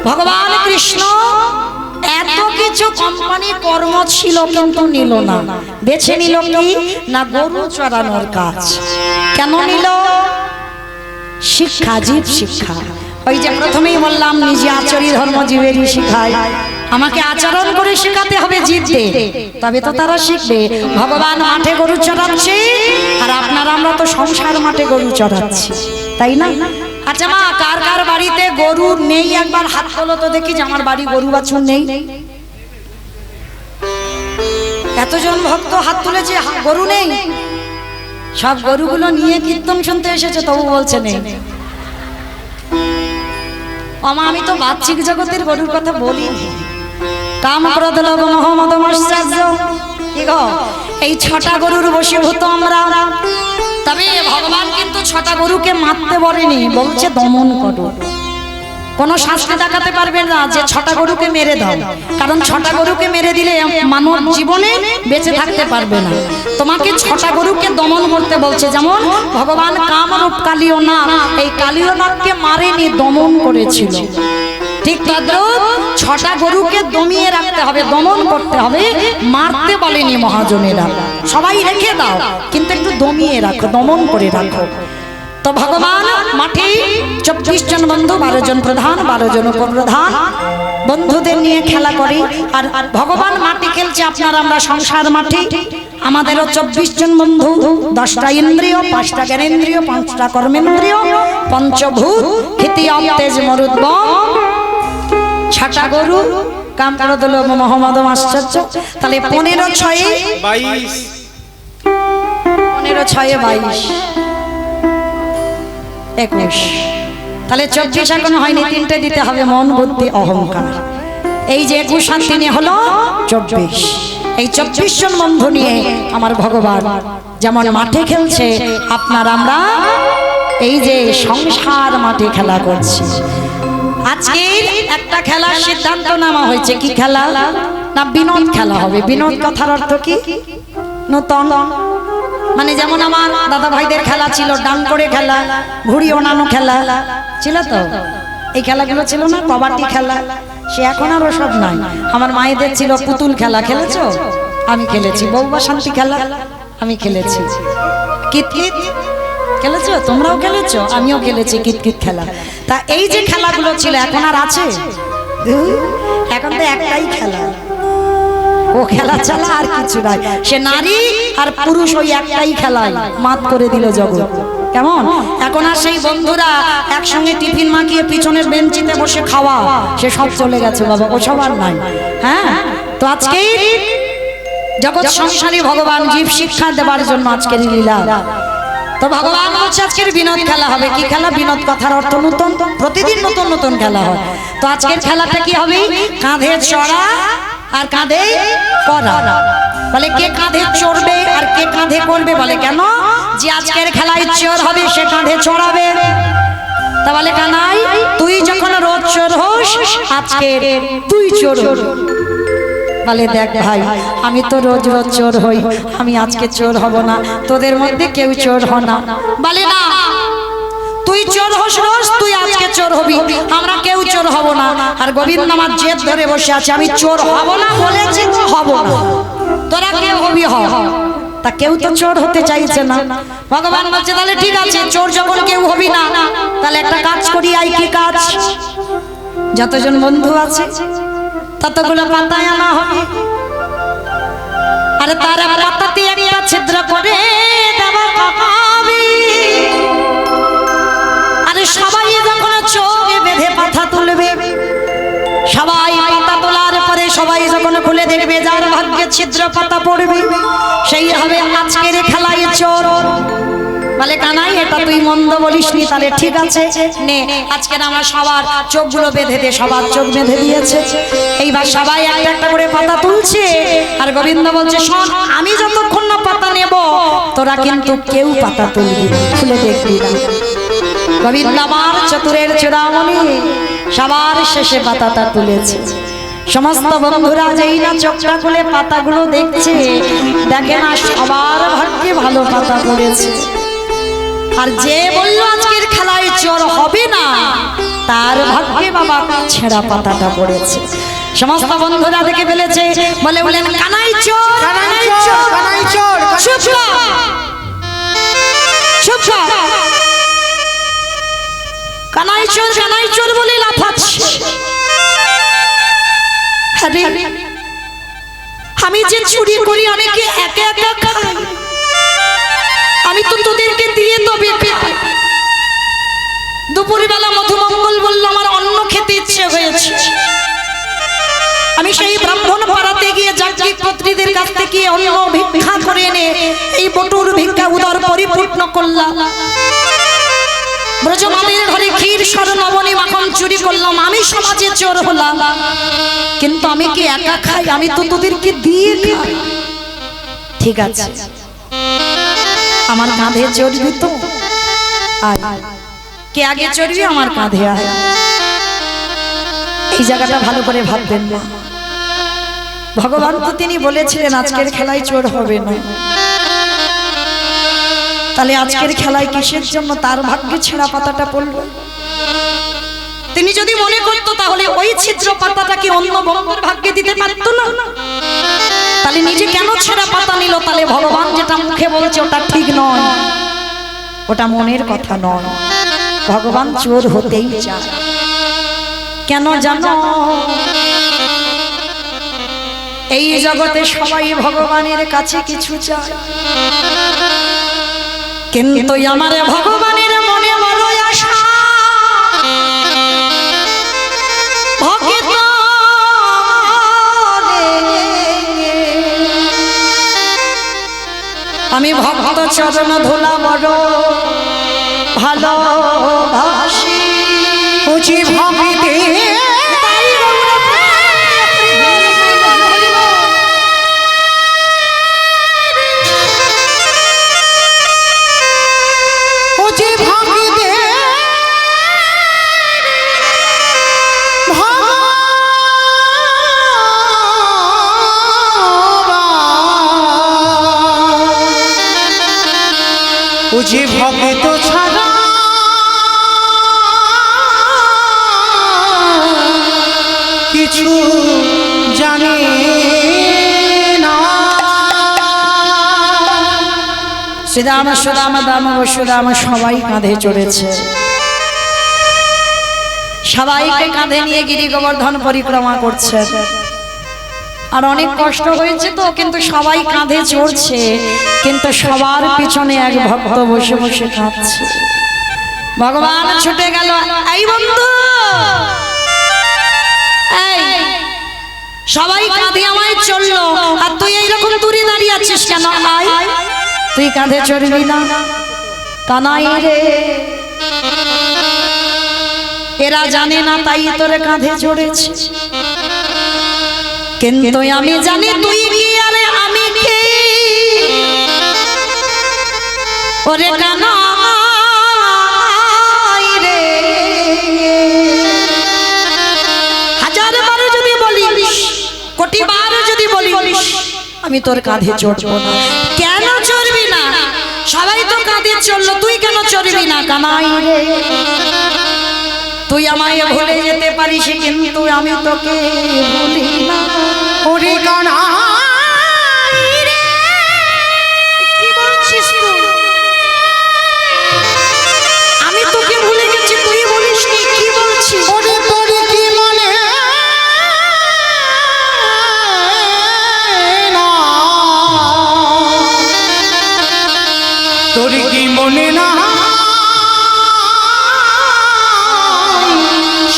ভগবান কৃষ্ণ এত কিছু কোম্পানি কর্ম ছিল কিন্তু নিল না, বেছে নিল কি না গরু চড়ানোর কাজ। কেন নিল? শিক্ষা, জীব শিক্ষা। ওই যে প্রথমেই বললাম নিজে আচরি ধর্ম জীবেরই শিখায়। আমাকে আচরণ করে শেখাতে হবে জীবদের, তবে তো তারা শিখবে। ভগবান মাঠে গরু চড়াচ্ছে আর আপনারা আমরা তো সংসার মাঠে গরু চড়াচ্ছি, তাই না? আচ্ছা মা, কার কার বাড়িতে গরু নেই একবার হাত তোলো তো দেখি যে আমার বাড়ি গরু বাছুর নেই। এতজন ভক্ত হাত তুলেছে, গরু নেই। সব গরুগুলো নিয়ে কীর্তন শুনতে এসেছে, তবু বলছে নেই। আমা আমি তো বাহ্যিক জগতের গরুর কথা বলি। কাম ক্রোধ লোভ মোহ মদ মাৎসর্য, কি গো, এই 6টা গরুর বশীভূত আমরা। তবে ভগবান কিন্তু 6টা গরুকে মারতে বলেনি, বলছে দমন করো। কোন শাস্তি দেখাতে পারবে না যে 6টা গরুকে মেরে দাও, কারণ 6টা গরুকে মেরে দিলে মানব জীবনে বেঁচে থাকতে পারবে না। তোমাকে 6টা গরুকে দমন করতে বলছে। যেমন ভগবান কামরূপ কালীয় নাগ, এই কালীয় নাগকে মারেনি, দমন করেছিল। ঠিক তদ্রূপ 6টা গরুকে দমিয়ে রাখতে হবে, দমন করতে হবে, মারতে বলেনি মহাজনেরা। সবাই রেখে দাও কিন্তু একটু দমিয়ে রাখো, দমন করে রাখো। তো ভগবান মাঠে 24 জন বন্ধু, 12 জন প্রধান, 12 জন উপপ্রধান বন্ধুদের নিয়ে খেলা করে। আর ভগবান মাঠে খেলছে, আপনার আমরা সংসার মাঠে। আমাদেরও 24 জন বন্ধু, 10টা ইন্দ্রিয়, 5টা জ্ঞানেন্দ্রিয়, 5টা কর্মেন্দ্রিয়, পঞ্চভূত, ক্ষিতি তেজ মরুদ্গম, 6টা গরু, কাম ক্রোধ লোভ মোহ মদ মাৎসর্য। তাহলে 15 6 22, 15 6 22 21। তাহলে 24 এখনো হয়নি, 3টে দিতে হবে, মন বুদ্ধি অহংকার। এই যে 21 আর 3 হলো 24। এই 24 জন বন্ধু নিয়ে আমার ভগবান যেমন মাঠে খেলছে, আপনার আমরা এই যে সংসার মাঠে খেলা করছি। আজকে একটা খেলার সিদ্ধান্ত নেওয়া হয়েছে। কি খেলা? না বিনোদ খেলা হবে। বিনোদ কথার অর্থ কি? নতুন। মানে যেমন আমার দাদা ভাইদের খেলা ছিল, ডাং করে খেলা, ঘুড়ি ওড়ানো খেলা ছিল, তো এই খেলাগুলো ছিল না? কবাডি খেলা, সে এখন আর ওসব নাই। আমার মায়েদের ছিল পুতুল খেলা, খেলেছো? আমি খেলেছি। বউবা শান্তি খেলা আমি খেলেছি। কিতকিত খেলেছো? তোমরাও খেলেছো? আমিও খেলেছি কিতকিত খেলা। তা এই যে খেলাগুলো ছিল এখন আর আছে? এখন তো একটাই খেলা, ও খেলা ছাড়া আর কিছু নাই। সে নারী আর পুরুষ ওই একটাই খেলায় মাত করে দিল জগৎ। কেমন? এখন আর সেই বন্ধুরা একসঙ্গে টিফিন মাখিয়ে পিছনের বেঞ্চিতে বসে খাওয়া, সে সব চলে গেছে বাবা, ও সব আর নাই। হ্যাঁ, তো আজকে জগৎ সংসারী ভগবান জীব শিক্ষা দেবার জন্য আজকের লীলা। তো ভগবান বলছে আজকের বিনোদ খেলা হবে। কি খেলা? বিনোদ কথার অর্থ নতুন, প্রতিদিন নতুন নতুন খেলা হয়। তো আজকের খেলাটা কি হবে? কাঁধে চড়া আর কাঁধে করা। বলে কে কাঁধে চড়বে আর কে কাঁধে করবে? বলে কেন? যে আজকের খেলায় চোর হবে সে কাঁধে চড়াবে। তা বলে কানাই, তুই যখন রোজ চোর হোস, আজকে তুই চোর। বলে দেখ ভাই, আমি তো রোজ রোজ চোর হই, আমি আজকে চোর হব না, তোদের মধ্যে কেউ চোর হ না। বলে না, তুই চোর হোস রোজ, তুই আজকে চোর হবি, আমরা কেউ চোর হব না। আর গোবিন্দ আমার জেদ ধরে বসে আছে, আমি চোর হব না বলেছি, হব না, তোরা কেউ হবি হ। তা কেউ তো চোর হতে চাইছে না। ভগবান বলছে তাহলে ঠিক আছে, চোর যখন কেউ হবি না, তাহলে একটা কাজ করি। আই কি কাজ? যতজন বন্ধু আছে ততগুলো পাতায় আনা হবে, আর তারা পাতাতে একটা ছিদ্র করে দেওয়া হবে। আরে সবাই যখন চোখে বেঁধে পাতা তুলবে, সবাই পাতা তোলার পরে সবাই যখন খুলে দেখবে যার ভাগ্যে ছিদ্র পাতা পড়বে, সেই হবে আজকের খেলায় চোর। বলে কানাই, এটা তুই মন্দ বলিসনি, তাহলে ঠিক আছে নে, আজকের আমরা সবার চোখগুলো বেঁধে দে। সবার চোখ বেঁধে দিয়েছে। এইবার সবাই একটা একটা করে পাতা তুলছে, আর গোবিন্দ বলছে শোন, আমি যতক্ষণ না পাতা নেব তোরা কিন্তু কেউ পাতা তুলবি, খুলে দেখবি না। গোবিন্দ আমার চতুরের চূড়ামণি সবার শেষে পাতাটা তুলেছে। সমস্ত বন্ধুরা যেই না চোখটা খুলে পাতাগুলো দেখছে, দেখে না সবার ভাগ্যে ভালো পাতা পড়েছে। আর যে বলল আজকের খেলায় চোর হবে না, তার ভাগ্যে বাবা ছেঁড়া পাতাটা পড়েছে। সমস্ত বন্ধুরা দেখে ফেলেছে, বলে বলেন কানাই চোর, কানাই চোর, কানাই চোর, চুপ কর, চুপ কর। কানাই চোর, কানাই চোর বলে লাফাচ্ছে। আরে আমি যে চুরি করি, আমি কি একা একা খাই? আমি তো তোদেরকে দিয়ে তবে খাই। দুপুরবেলা মধুমঙ্গল বলল আমার অন্ন খেতে ইচ্ছে হয়েছে। আমি সেই ব্রাহ্মণ পাড়াতে গিয়ে যাজ্ঞিক পত্রীদের কাছ থেকে অন্ন ভিক্ষা করে এনে এই বটুর ভিক্ষা উদর পরিপূর্ণ করলাম। ব্রজমাদের ঘরে ক্ষীর স্বর্ণ নবনী মাখন চুরি করলাম। আমি সমাজে চোর হলাম, কিন্তু আমি কি একা খাই? আমি তো তোদেরকে দিয়ে খাই। ঠিক আছে, আমার কাঁধে চড়বি তো? আয়, কে আগে চড়বি? আমার কাঁধে আয়। এই জায়গাটা ভালো করে ভাববেন না। ভগবান তো তিনি বলেছিলেন আজকের খেলায় চোর হবে না। তাহলে আজকের খেলায় কিসের জন্য তার ভাগ্যে ছেঁড়া পাতাটা পড়ল? তিনি যদি মনে করতো তাহলে ওই ছিদ্র পাতাটাকে অন্য বন্ধুর ভাগ্যে দিতে পারতো না। তাহলে নিজে কেন ছেঁড়া পাতা নিল? তাহলে ভগবান যেটা মুখে বলছে ওটা ঠিক নয়, ওটা মনের কথা নয়। ভগবান চোর হতেই চায়। কেন জানো? এই জগতে সবাই ভগবানের কাছে কিছু চায়, কিন্তু আমার ভগবানের মনে বড় আশা। আমি ভক্ত চরণ ধুলা বড় ভালোবাসি। বুঝি ভক্তি বুঝি ভক্ত ছাড়া কিছু জানি না। শ্রীরাম সুরাম দানব সুরাম সবাই কাঁধে চড়েছে। সবাইকে কাঁধে নিয়ে গিরি গোবর্ধন পরিক্রমা করছে। আর অনেক কষ্ট হয়েছে তো, কিন্তু সবাই কাঁধে চড়ছে, কিন্তু সবার পিছনে এক ভক্ত বসে বসে কাঁদছে। ভগবান ছুটে গেল, এই বন্ধু, এই সবাই কাঁধে আমায় চললো, আর তুই এইরকম দূরে দাঁড়িয়ে আছিস কেন? আয়, তুই কাঁধে চড়বি না? কানাই রে, এরা জানে না তাই তোরে কাঁধে চড়েছে, কিন্তু আমি জানি তুই কি আর আমি কে। ওরে কানাই রে, হাজার বার যদি বলিস, কোটি বার যদি বলিস, আমি তোর কাঁধে চড়বো না। কেন চড়বি না? সবাই তো কাঁধে চড়লো, তুই কেন চড়বি না? কানাই রে, তুই আমায় ভুলে যেতে পারিস, কিন্তু আমি তোকে ভুলি না। ওরে কানাই রে, কি বলছিস তুই? আমি তোকে ভুলে গেছি, তুই বলিস নি, কি বলছিস? ওরে তোর কি মনে না? তোর কি মনে না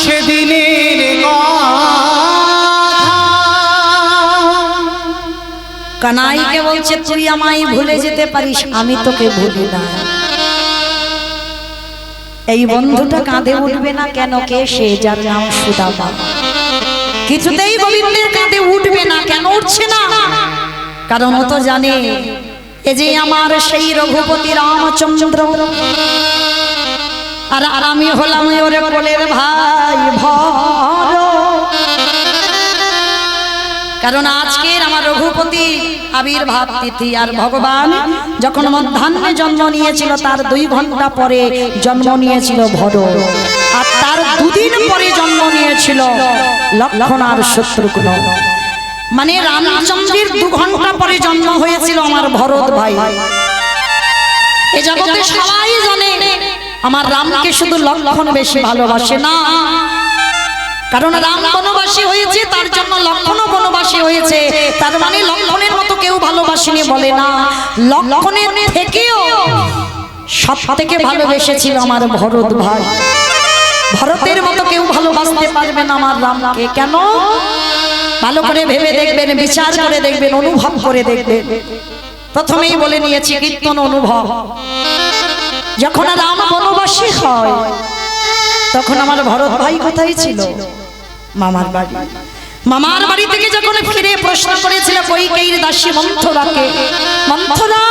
সেদিনের কানাইকে বলছে তুই আমায় ভুলে যেতে পারিস, আমি তোকে ভুলি না। এই বন্ধুটা কাঁধে উঠবে না কেন? কে সে? যার নাম সুদামা। কিছুতেই গোবিন্দের কাঁধে উঠবে না। কেন উঠছে না? কারণ ও তো জানে এ যে আমার সেই রঘুপতি রামচন্দ্র, আর আমি হলাম ওর কোলের ভাই ভর। কারণ আজকের আমার রঘুপতি আবির্ভাব তিথি, আর ভগবান যখন মধ্যাহ্নে জন্ম নিয়েছিল তার 2 ঘন্টা পরে জন্ম নিয়েছিল ভর। আর তার দুদিন পরে জন্ম নিয়েছিল লক্ষ্মণ আর শত্রুঘ্ন। মানে রামচন্দ্রের 2 ঘন্টা পরে জন্ম হয়েছিল আমার ভরত ভাই। এ জগতে সবাই জানে আমার রামকে শুধু লক্ষ্মণ বেশি ভালোবাসে না, কারণ রাম বনবাসী হয়েছে, তার জন্য লক্ষ্মণও বনবাসী হয়েছে। তার মানে লক্ষ্মণের মতো কেউ ভালোবাসেনি বলে না, লক্ষ্মণের থেকেও সব থেকে ভালোবেসেছিল আমার ভরত ভাই। ভরতের মতো কেউ ভালোবাসতে পারবে না আমার রামকে। কেন? ভালো করে ভেবে দেখবেন, বিচার করে দেখবেন, অনুভব করে দেখবেন। প্রথমেই বলে নিয়েছি কীর্তন অনুভব। যখন রাম বনবাসী হয় তখন আমার ভরত ভাই কোথায় ছিল? মামার বাড়ি। মামার বাড়ি থেকে যখন ফিরে প্রশ্ন করেছিল কৈকেয়ীর দাসী মন্থরাকে, মন্থরা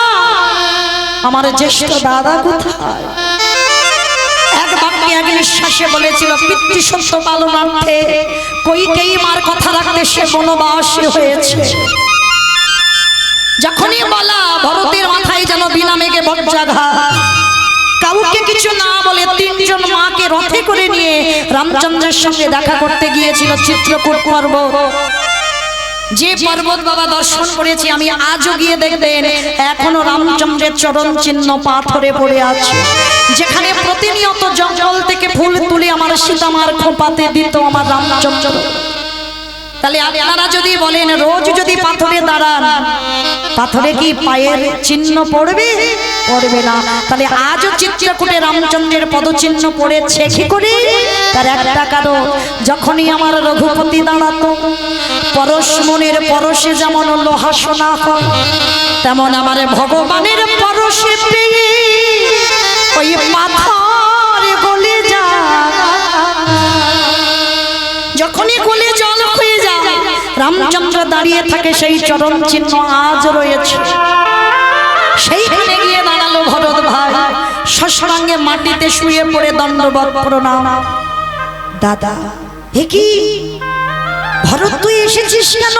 আমার জ্যেষ্ঠ দাদা কোথায়? এক বাক্যে এক নিঃশ্বাসে বলেছিল পিতৃসত্য পালনার্থে কৈকেয়ী মার কথা রাখতে সে বনবাসী হয়েছে। যখনই বলা ভরতের মাথায় যেন বিনা মেঘে বজ্রাঘাত। কাউকে কিছু না বলে 3 জন মাকে রথে করে নিয়ে রামচন্দ্রের সঙ্গে দেখা করতে গিয়েছিল চিত্রকূট পর্বত। যে পর্বত বাবা দর্শন করেছি আমি, আজও গিয়ে দেখবেন এখনো রামচন্দ্রের চরণ চিহ্ন পাথরে পড়ে আছে। যেখানে প্রতিনিয়ত জঙ্গল থেকে ফুল তুলে আমার সীতামার খোপাতে দিত আমার রামচন্দ্র। তাহলে আপনারা যদি বলেন রোজ যদি পাথরে দাঁড়ান, পাথরে কি পায়ের চিহ্ন পড়বে? পড়বে না। তাহলে আজও চিত্রকূটে রামচন্দ্রের পদচিহ্ন পড়েছে কি করে? তার একটা কারণ, যখনই আমার রঘুপতি দাঁড়াতো পরশ মনের পরশে যেমন লোহা সোনা হয়, তেমন আমার ভগবানের পরশে পেয়ে ওই পাথর গলে যায়। যখনই গলে জল হয়ে যায় রামচন্দ্র দাঁড়িয়ে থাকে, সেই চরণ চিহ্ন আজ রয়েছে। সেইখানে গিয়ে দাঁড়ালো ভরত ভাই, সশরাঙ্গে মাটিতে শুয়ে পড়ে দণ্ডবৎ প্রণাম। দাদা হে কি ভরত, তুই এসেছিস কেন?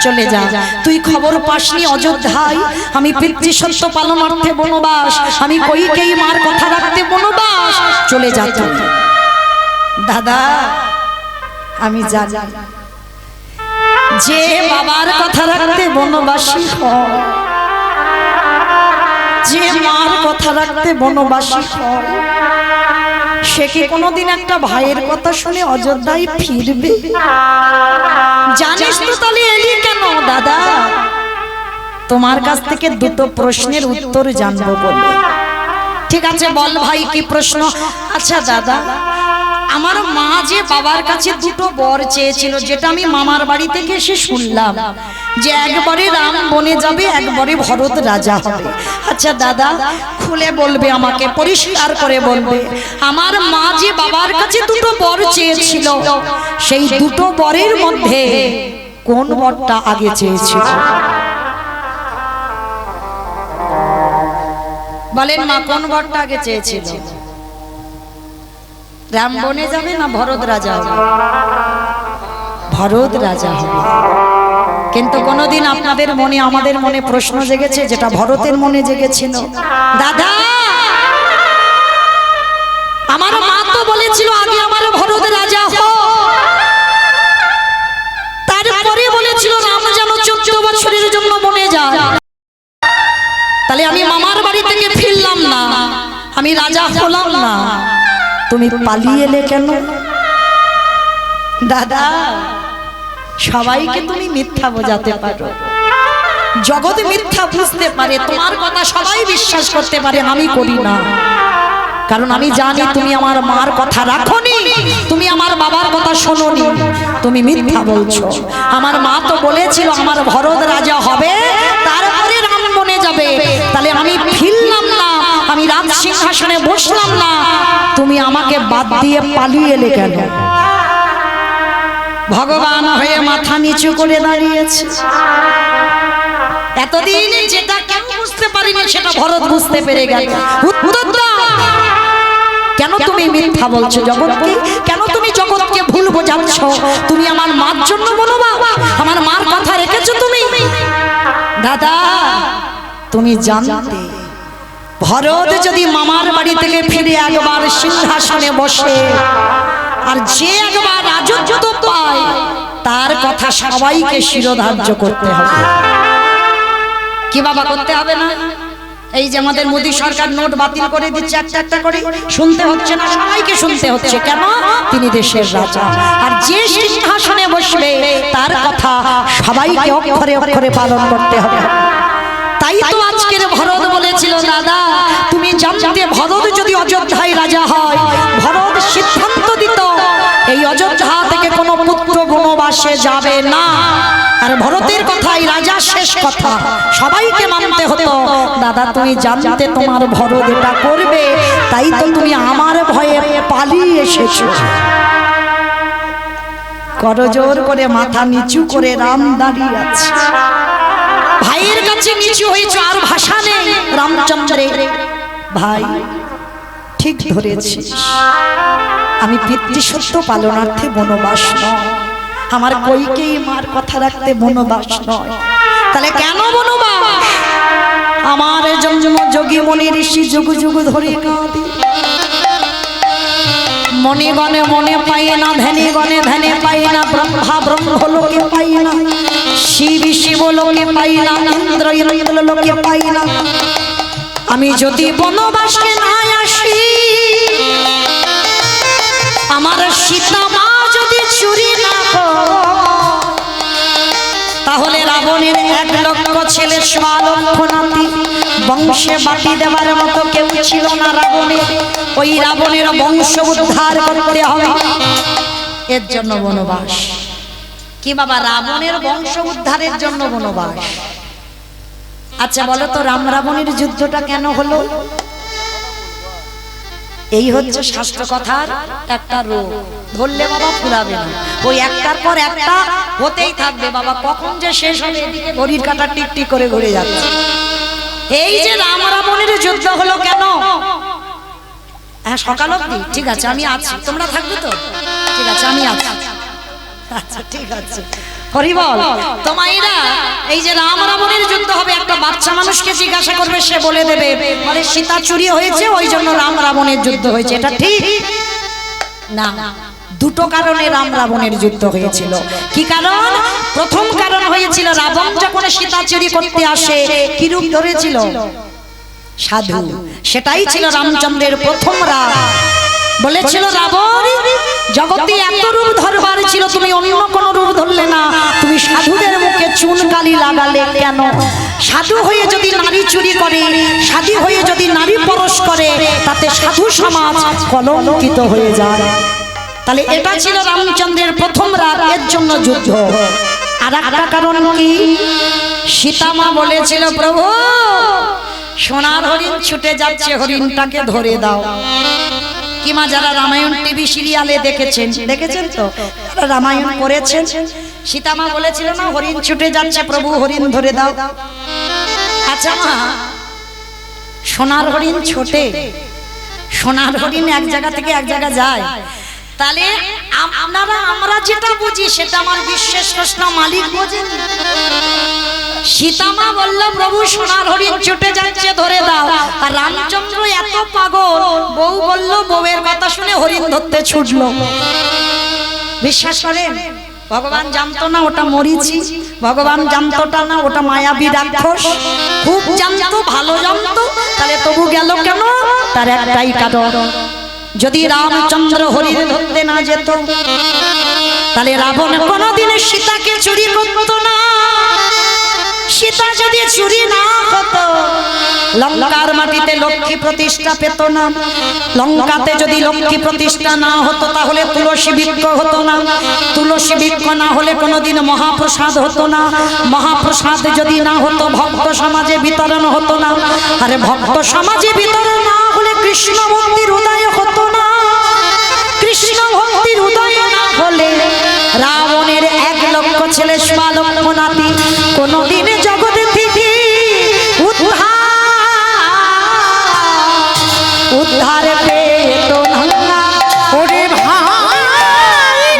চলে যা, তুই খবর পাসনি অযোধ্যায় আমি পিতৃসত্য পালনার্থে বনবাস, আমি কৈকেয়ী মার কথা রাখতে বনবাস। চলে যা তুই। দাদা আমি জানি যে বাবার কথা রাখতে বনবাসী হয়, যে মার কথা রাখতে বনবাসী হয়, সে কি কোনোদিন একটা ভাইয়ের কথা শুনে অযোধ্যায় ফিরবে? জানিস তো, তাহলে এলি কেন? দাদা তোমার কাছ থেকে 2টো প্রশ্নের উত্তর জানবো বলে। ঠিক আছে বল ভাই কি প্রশ্ন? আচ্ছা দাদা, আমার মা যে বাবার কাছে 2টো বর চেয়েছিল, যেটা আমি মামার বাড়ি থেকে এসে শুনলাম যে একবারে রাম বনে যাবে, একবারে ভরত রাজা হবে। আচ্ছা দাদা খুলে বলবে, আমাকে পরিষ্কার করে বলবে, আমার মা যে বাবার কাছে 2টো বর চেয়েছিল, সেই 2টো বরের মধ্যে কোন বরটা আগে চেয়েছিল? বলেন মা, কোন বরটা আগে চেয়েছিল? রাম বনে যাবে না ভরত রাজা হবে? ভরত রাজা হবে। কিন্তু কোনদিন আপনাদের মনে আমাদের মনে প্রশ্ন জেগেছে যেটা ভরতের মনে জেগেছিল? দাদা আমার মা তো বলেছিল আগে আমার ভরত রাজা হোক, তারপরে বলেছিল রাম যেন 14 বছরের জন্য বনে যায়। তাহলে আমি মামার বাড়ি থেকে ফিরলাম না, আমি রাজা হলাম না, তুমি পালিয়ে এলে কেন? দাদা সবাইকে তুমি মিথ্যা বোঝাতে পারো, জগৎ মিথ্যা বুঝতে পারে, তোমার কথা সবাই বিশ্বাস করতে পারে, আমি করি না। কারণ আমি জানি তুমি আমার মার কথা রাখোনি, তুমি আমার বাবার কথা শোনোনি, তুমি মিথ্যা বলছো। আমার মা তো বলেছিল আমার ভরত রাজা হবে, তারপরে রাম বনে যাবে। তাহলে আমি ফিরলাম না, আমি রাজ সিংহাসনে বসলাম না, তুমি আমাকে বাদ দিয়ে পালিয়ে এলে কেন? ভগবান হয়ে মাথা নিচু করে দাঁড়িয়েছে। এতদিন যেটা কেন বুঝতে পারিনি সেটা ভরত বুঝতে পেরে গেল। উত্তর দাও, কেন তুমি মিথ্যা বলছো জগৎকে? কেন তুমি জগৎকে ভুল বোঝাচ্ছ? তুমি আমার মার জন্য বলো, বাবা আমার মার কথা রেখেছো তুমি? দাদা তুমি জানতে ভরত যদি মামার বাড়ি থেকে ফিরে একবার সিংহাসনে বসে আর যে একবার রাজত্ব পায় তার কথা সবাইকে শিরোধার্য করতে হবে। কি বাবা করতে হবে না? এই যে আমাদের মোদী সরকার নোট বাতিল করে দিচ্ছে একটা একটা করে, শুনতে হচ্ছে না? সবাইকে শুনতে হচ্ছে। কেন? তিনি দেশের রাজা, আর যে সিংহাসনে বসবে তার কথা সবাইকে অক্ষরে অক্ষরে পালন করতে হবে। তাই তো আজকের ভরত বলেছিল, দাদা তুমি জানতে ভরত যদি অযোধ্যায় রাজা হয়, ভরত সিদ্ধান্ত দিত এই অযোধ্যা থেকে কোনো পুত্র বনবাসে যাবে না। আর ভরতের কথাই রাজা শেষ কথা, সবাইকে মানতে হতো। দাদা তুমি জানতে তোমার ভরত এটা করবে, তাই তো তুমি আমার ভয়ে পালিয়ে এসেছো। করজোর করে মাথা নিচু করে রাম দাঁড়িয়ে আছে, ভাইয়ের কাছে নিচু হয়েছে, আর ভাষা নেই। রামচন্দ্রের ভাই ঠিক ধরেছিস, আমি পিতৃসত্য পালনার্থে বনবাস নয়, আমার কইকেই মার কথা রাখতে বনবাস নয়। তাহলে কেন বনবাস? আমার জমজম যোগী মনি ঋষি যুগ যুগ ধরে কাঁদে, মনে গণে মনে পাই না, ধ্যানে গণে ধ্যানে পাই না, ব্রহ্মা ব্রহ্ম লোকে পাই না, শিব শিব লোকে পাই না, ইন্দ্র ইন্দ্র লোকে পাই না। আমি যদি বনবাসে না আসি, আমার সীতা মা যদি চুরি না তাহলে রাবণের 1 লক্ষ ছেলে 1.5 লক্ষ নাতি, বংশে বাটি দেওয়ার মতো কেউ ছিল না রাবণের। ওই রাবণের বংশ উদ্ধার করতে হবে, এর জন্য বনবাস। কি বাবা? রাবণের বংশ উদ্ধারের জন্য বনবাস। আচ্ছা বলো তো, রাম রাবণের যুদ্ধটা কেন হলো? এই হচ্ছে শাস্ত্র কথার একটা রোগ, ধরলে বাবা ফুরাবে না, ওই একটার পর একটা হতেই থাকবে বাবা। কখন যে শেষ হবে এদিকে ঘড়ির কাঁটা টিকটিক করে ঘুরে যাচ্ছে। এই যে রাম রাবণের যুদ্ধ হলো কেন? হ্যাঁ সকাল অবধি ঠিক আছে, আমি আছি, তোমরা থাকবে তো? ঠিক আছে আমি আছি। আচ্ছা ঠিক আছে, হরি বল। তো মায়েরা, এই যে রাম রাবণের যুদ্ধ হবে, একটা বাচ্চা মানুষকে জিজ্ঞাসা করবে, সে বলে দেবে মানে সীতা চুরি হয়েছে ওই জন্য রাম রাবণের যুদ্ধ হয়েছে। এটা ঠিক না। দুটো কারণে রাম রাবণের যুদ্ধ হয়েছিল। কি কারণ? প্রথম কারণ হয়েছিল রাবণ যখন সীতা চুরি করতে আসে কি রূপ ধরেছিল? সাধু। সেটাই ছিল রামচন্দ্রের প্রথম রাগ। বলেছিল রাবণ জগতে এত রূপ ধরবার ছিল, তুমি অন্য কোন রূপ ধরলে না, তুমি সাধুদের মুখে চুন কালি লাগালে কেন? সাধু হয়ে যদি নারী চুরি করে, সাধু হয়ে যদি নারী পরশ করে, তাতে সাধু সমাজ কলঙ্কিত হয়ে যায়। তাহলে এটা ছিল রামচন্দ্রের প্রথম রাগ, এর জন্য যুদ্ধ। আর একটা কারণ কি? সীতা মা বলেছিল, প্রভু সোনার হরিণ ছুটে যাচ্ছে, হরিণটাকে ধরে দাও। কি মা, যারা রামায়ণ টিভি সিরিয়ালে দেখেছেন তো, যারা রামায়ণ পড়েছেন, সীতা মা বলেছিল না হরিণ ছুটে যাচ্ছে, প্রভু হরিণ ধরে দাও। আচ্ছা মা, সোনার হরিণ ছোটে, সোনার হরিণ এক জায়গা থেকে এক জায়গা যায়, তাহলে আমরা যেটা বুঝি সেটা আমার বিশ্বের স্রষ্টা মালিক বোঝেন। সীতা মা বলল, প্রভু সোনার হরিণ ছুটে যাচ্ছে, ধরে দাও। আর রামচন্দ্র এত পাগল, বউ বলল, বউয়ের কথা শুনে হরিণ ধরতে ছুটলো। বিশ্বাস করেন, ভগবান জানতো না ওটা মরিচি, ভগবান জানতো না ওটা মায়াবী রাক্ষস, খুব জানতো, ভালো জানতো। তাহলে তবু গেল কেন? তার একটাই কারণ, যদি রামচন্দ্র হরিণ ধরতে না যেত তাহলে রাবণ কোনদিন সীতাকে চুরি করত না। সীতা যদি চুরি না হতো, লঙ্কার মাটিতে লক্ষ্মী প্রতিষ্ঠা পেত না। লঙ্কাতে যদি লক্ষ্মী প্রতিষ্ঠা না হতো তাহলে তুলসী বৃক্ষ হতো না। তুলসী বৃক্ষ না হলে কোনোদিন মহাপ্রসাদ হতো না। মহাপ্রসাদ যদি না হতো ভক্ত সমাজে বিতরণ হতো না। আরে ভক্ত সমাজে বিতরণ না হলে কৃষ্ণ ভক্তির উদয় হতো না। কৃষ্ণ ভক্তির উদয় না হলে রাবণের 1 লক্ষ ছেলে 1.5 লক্ষ নাতি কোনদিন জগৎ থেকে উদ্ধার পেত না। ওরে ভাই,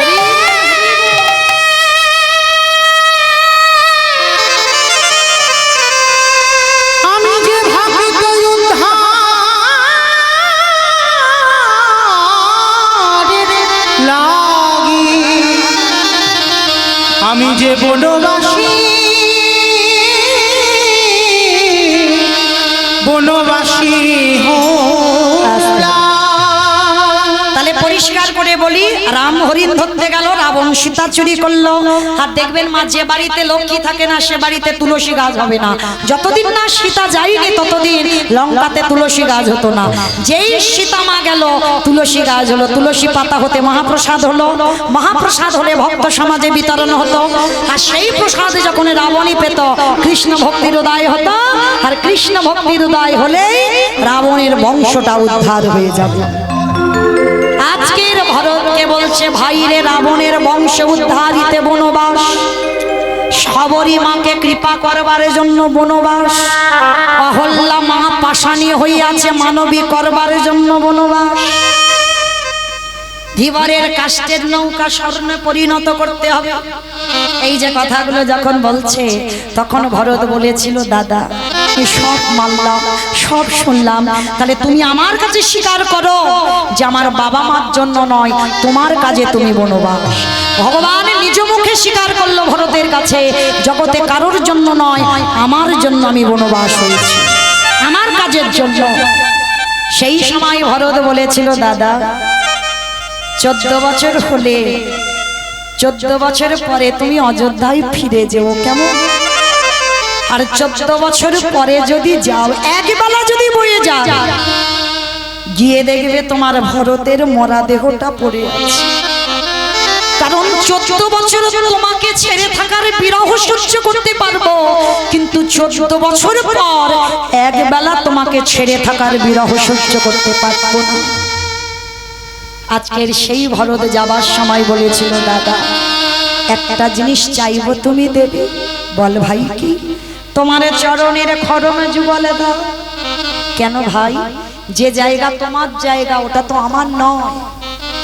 আমি যে ভাবিতে উদ্ধার আমি যে বনবাসী বনবাসী তাহলে পরিষ্কার করে বলি, রাম হরিণ ধরতে গেল, রাবণ সীতা চুরি করলো। আর দেখবেন মা, যে বাড়িতে লক্ষ্মী থাকে না সে বাড়িতে তুলসী গাছ হবে না। যতদিন না সীতা যায়নি ততদিন লঙ্কাতে তুলসী গাছ হতো না। যেই সীতা মা গেল তুলসী গাছ হলো, তুলসী পাতা হতে মহাপ্রসাদ হলো, মহাপ্রসাদ হলে ভক্ত সমাজে বিতরণ হতো। আর সেই প্রসাদে যখন রাবণী পেত কৃষ্ণ ভক্তির উদয় হতো। আর কৃষ্ণ ভক্তির উদয় হলেই রাবণের বংশটা উদ্ধার হয়ে যাবে। আজকের ভরতকে বলছে, ভাইরে রাবণের বংশ উদ্ধারিতে বনবাস, সবরী মাকে কৃপা করবার জন্য বনবাস, অহল্যা মা পাশানি হইয়াছে মানবী করবার জন্য বনবাস, ধীবরের কাষ্ঠের নৌকা স্বর্ণে পরিণত করতে হবে। এই যে কথাগুলো যখন বলছে তখন ভরত বলেছিল, দাদা আমি সব মানলাম, সব শুনলাম, তাহলে তুমি আমার কাছে স্বীকার করো যে আমার বাবা মার জন্য নয়, তোমার কাজে তুমি বনবাস। ভগবান নিজ মুখে স্বীকার করলো ভরতের কাছে, জগতে কারোর জন্য নয়, আমার জন্য আমি বনবাস হয়েছি, আমার কাজের জন্য। সেই সময় ভরত বলেছিল, দাদা 14 বছর হলে 14 বছর পরে তুমি অযোধ্যায় ফিরে যেও, কেমন? আর 14 বছর পরে যদি যাও, একবেলা যদি বয়ে যাও, গিয়ে দেখবে তোমার ভরতের মরা দেহটা পড়ে আছে। কারণ 14 বছর তোমাকে ছেড়ে থাকার বিরহ সহ্য করতে পারবো, কিন্তু 14 বছর পর একবেলা তোমাকে ছেড়ে থাকার বিরহ সহ্য করতে পারবো না। আজকের সেই ভরত যাবার সময় বলেছিল, দাদা একটা জিনিস চাইবো, তুমি দেবে? বল ভাই কি? তোমার চরণের খড়ম যুগলে দাও। কেন ভাই? যে জায়গা তোমার জায়গা ওটা তো আমার নয়।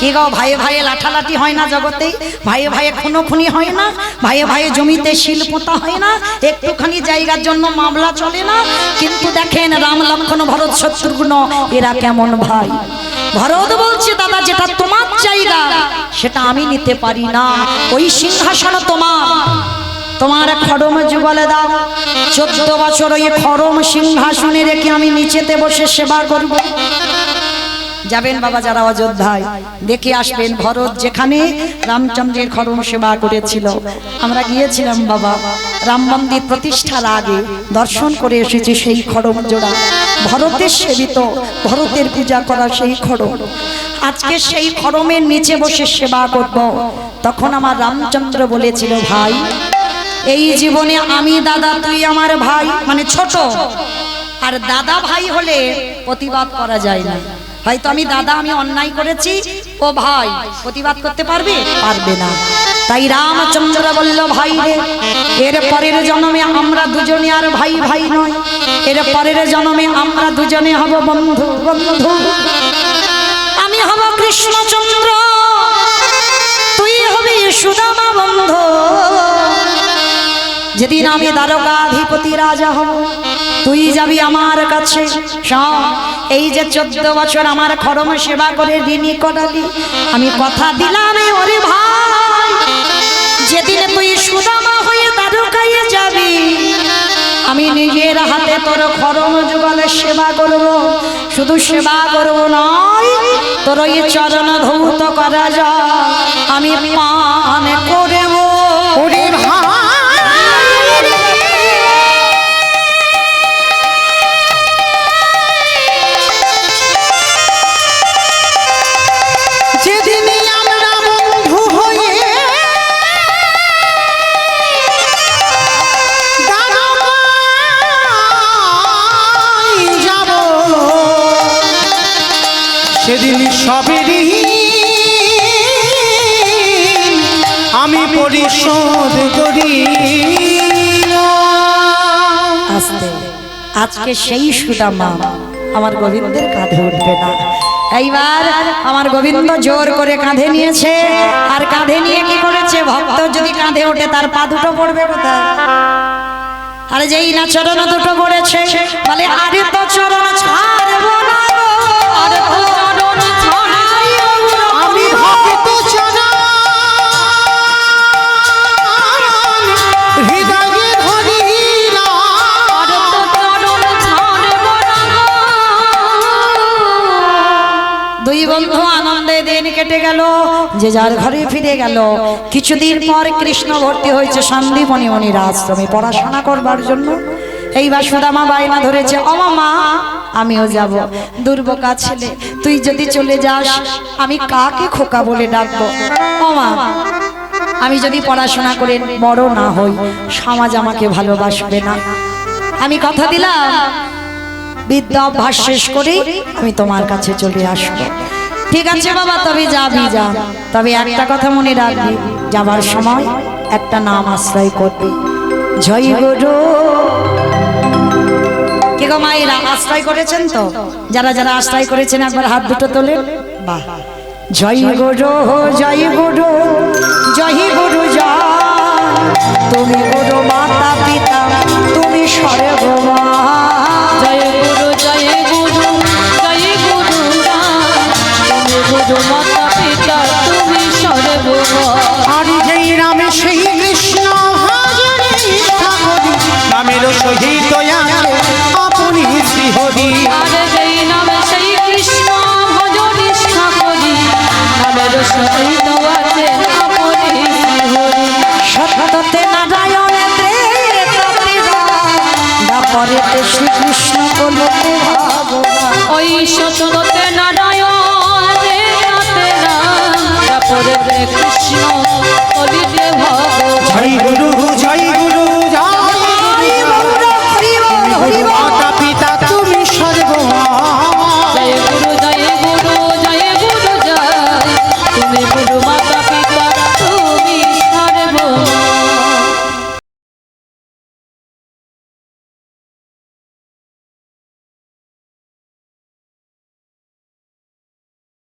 কি গো, ভাইয়ে ভাইয়ে লাঠালাঠি হয় না জগতে? ভাইয়ে ভাইয়ে খুনোখুনি হয় না? ভাইয়ে ভাইয়ে জমিতে শিল পোতা হয় না? একটুখানি জায়গার জন্য মামলা চলে না? কিন্তু দেখেন রাম লক্ষ্মণ ভরত শত্রুঘ্ন এরা কেমন ভাই। ভরত বলছে, দাদা যেটা তোমার জায়গা সেটা আমি নিতে পারি না, ওই সিংহাসন তোমার, তোমার খড়ম যুগলে দাও। 14 বছর ওই খড়ম সিংহাসনে রেখে আমি নিচেতে বসে সেবা করব। যাবেন বাবা যারা অযোধ্যায়, দেখে আসবেন ভরত যেখানে রামচন্দ্রের খড়ম সেবা করেছিল। আমরা গিয়েছিলাম বাবা, রাম মন্দির প্রতিষ্ঠার আগে দর্শন করে এসেছি সেই খড়ম জোড়া, ভরতের সেবিত, ভরতের পূজা করা সেই খড়ম। আজকে সেই খড়মের নিচে বসে সেবা করব। তখন আমার রামচন্দ্র বলেছিল, ভাই এই জীবনে আমি দাদা, তুই আমার ভাই, মানে ছোট, আর দাদা ভাই হলে প্রতিবাদ করা যায় না। হয়তো আমি দাদা, আমি অন্যায় করেছি, ও ভাই প্রতিবাদ করতে পারবে? পারবে না। তাই রামচন্দ্র বলল, ভাই রে, এর পরের জন্মে আমরা দুজনে আর ভাই ভাই নয়, এর পরের জন্মে আমরা দুজনে হব বন্ধু বন্ধু। আমি হব কৃষ্ণচন্দ্র, তুই হবি সুদামা বন্ধু। যেদিন আমি দ্বারকাধিপতি রাজা হব, তুই যাবি আমার কাছে। এই যে 14 বছর আমার খড়ম সেবা করে ঋণী করালি, আমি কথা দিলাম ওরে ভাই, যেদিন তুই সুদামা হয়ে দ্বারকায় যাবি, আমি নিজের হাতে তোর খড়ম যুগলে সেবা করব। শুধু সেবা করব নয়, তোর ওই চরণ ধৌত করা যা আমি পান করব। ওরে ভাই সেদিন সবেরই আমি পরিশোধ করি। আস্তে, আজকে সেই সুদামা আমার গোবিন্দের কাঁধে উঠবে না। এইবার আমার গোবিন্দ জোর করে কাঁধে নিয়েছে, আর কাঁধে নিয়ে কি করেছে, ভক্ত যদি কাঁধে ওঠে তার পা দুটো পড়বে কোথায়? আরে যেই না চরণ দুটো পড়েছে, বলে আরে তো চরণ ছাড়বো না, আরে তো চরণ ছাড়াইও আমি ভক্ত চরণ কেটে গেল, যে যার ঘরে ফিরে গেল। কিছুদিন পর কৃষ্ণ ভর্তি হয়েছে সন্দীপনী মনির আশ্রমে পড়াশোনা করবার জন্য। এইবার সুদামা বায়না ধরেছে, ও মা আমিও যাব। দুর্বোকা ছেলে, তুই যদি চলে যাস আমি কাকে খোকা বলে ডাকবো? ও মা, আমি যদি পড়াশোনা করে বড় না হই সমাজ আমাকে ভালোবাসবে না। আমি কথা দিলাম বিদ্যা অভ্যাস শেষ করে আমি তোমার কাছে চলে আসবো। ঠিক আছে বাবা, তবে যাবি যা, তবে একটা কথা মনে রাখবি, যাবার সময় একটা নাম আশ্রয় করবি, জয় গুরু। কে গো মায়েরা আশ্রয় করেছেন তো? যারা যারা আশ্রয় করেছেন একবার হাত দুটো তোলেন। বাহ, জয় গুরু জয় গুরু জয় গুরু জয়, তুমি গুরু মাতা পিতা তুমি সর্বমা। জয় গুরু জয় গুরু জয় গুরু তুমি গুরু মাতা পিতা তুমি সর্বমা। আর যেই নামে সেই কৃষ্ণ ভজনে ইচ্ছা করি, নামের সহিত আছে আপনি শ্রীহরি। আর যেই নামে সেই কৃষ্ণ ভজন ইচ্ছা করি, নামের সহিত আছে আপনি শ্রীহরি। সত্যতে নারায়ণেতে তারপরেতে শ্রীকৃষ্ণ বলো ভগবান। ওই সততে নারায়ণ রে রাতে রাম, তারপরে কৃষ্ণ